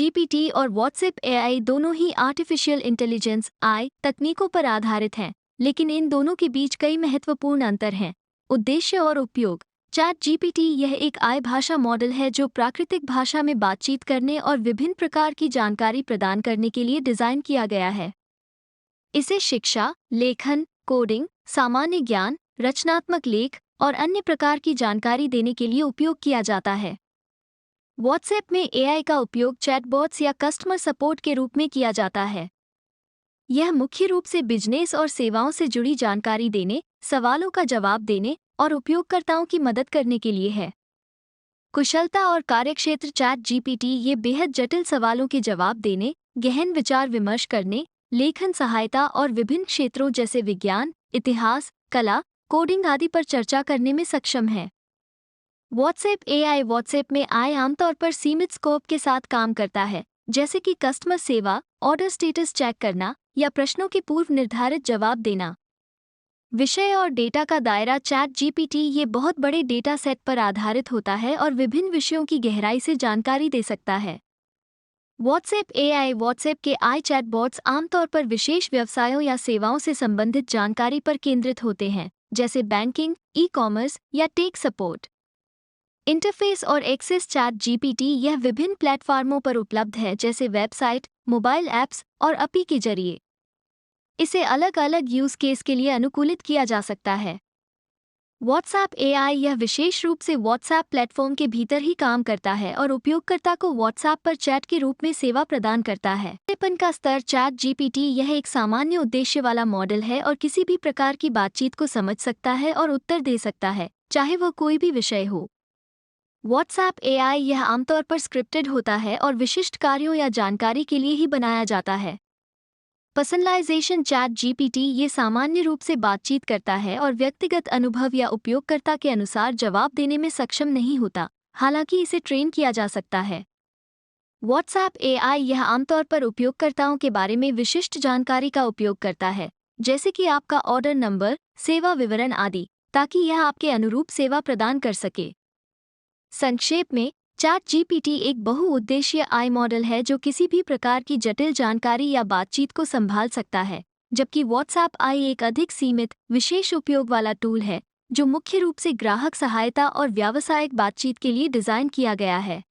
GPT और WhatsApp AI दोनों ही artificial intelligence आई तकनीकों पर आधारित हैं, लेकिन इन दोनों के बीच कई महत्वपूर्ण अंतर हैं। उद्देश्य और उपयोग। चैट जीपीटी यह एक आई भाषा मॉडल है जो प्राकृतिक भाषा में बातचीत करने और विभिन्न प्रकार की जानकारी प्रदान करने के लिए डिज़ाइन किया गया है। इसे शिक्षा, लेखन, कोडिंग, सामान्य ज्ञान, रचनात्मक लेख और अन्य प्रकार की जानकारी देने के लिए उपयोग किया जाता है। व्हाट्सएप में एआई का उपयोग चैटबॉट्स या कस्टमर सपोर्ट के रूप में किया जाता है। यह मुख्य रूप से बिजनेस और सेवाओं से जुड़ी जानकारी देने, सवालों का जवाब देने और उपयोगकर्ताओं की मदद करने के लिए है। कुशलता और कार्यक्षेत्र। चैट जीपीटी ये बेहद जटिल सवालों के जवाब देने, गहन विचार विमर्श करने, लेखन सहायता और विभिन्न क्षेत्रों जैसे विज्ञान, इतिहास, कला, कोडिंग आदि पर चर्चा करने में सक्षम है। WhatsApp AI. व्हाट्सएप में आई आमतौर पर सीमित स्कोप के साथ काम करता है, जैसे कि कस्टमर सेवा, ऑर्डर स्टेटस चेक करना या प्रश्नों के पूर्व निर्धारित जवाब देना। विषय और डेटा का दायरा। चैट जीपीटी ये बहुत बड़े डेटा सेट पर आधारित होता है और विभिन्न विषयों की गहराई से जानकारी दे सकता है। WhatsApp AI. व्हाट्सएप के आई चैटबॉट्स आमतौर पर विशेष व्यवसायों या सेवाओं से संबंधित जानकारी पर केंद्रित होते हैं, जैसे बैंकिंग, ई-कॉमर्स या टेक सपोर्ट। इंटरफेस और एक्सेस। चैट जीपीटी यह विभिन्न प्लेटफॉर्मों पर उपलब्ध है, जैसे वेबसाइट, मोबाइल ऐप्स और API के जरिए। इसे अलग अलग यूज केस के लिए अनुकूलित किया जा सकता है। WhatsApp AI. यह विशेष रूप से व्हाट्सएप प्लेटफॉर्म के भीतर ही काम करता है और उपयोगकर्ता को व्हाट्सएप पर चैट के रूप में सेवा प्रदान करता है। टिप्पण का स्तर। चैट जीपीटी यह एक सामान्य उद्देश्य वाला मॉडल है और किसी भी प्रकार की बातचीत को समझ सकता है और उत्तर दे सकता है, चाहे वह कोई भी विषय हो। व्हाट्सएप एआई यह आमतौर पर स्क्रिप्टेड होता है और विशिष्ट कार्यों या जानकारी के लिए ही बनाया जाता है। पर्सनलाइजेशन। चैट जीपीटी ये सामान्य रूप से बातचीत करता है और व्यक्तिगत अनुभव या उपयोगकर्ता के अनुसार जवाब देने में सक्षम नहीं होता, हालांकि इसे ट्रेन किया जा सकता है। व्हाट्सएप एआई यह आमतौर पर उपयोगकर्ताओं के बारे में विशिष्ट जानकारी का उपयोग करता है, जैसे कि आपका ऑर्डर नंबर, सेवा विवरण आदि, ताकि यह आपके अनुरूप सेवा प्रदान कर सके। संक्षेप में, चैट जीपीटी एक बहुउद्देशीय आई मॉडल है जो किसी भी प्रकार की जटिल जानकारी या बातचीत को संभाल सकता है, जबकि व्हाट्सएप आई एक अधिक सीमित, विशेष उपयोग वाला टूल है जो मुख्य रूप से ग्राहक सहायता और व्यावसायिक बातचीत के लिए डिज़ाइन किया गया है।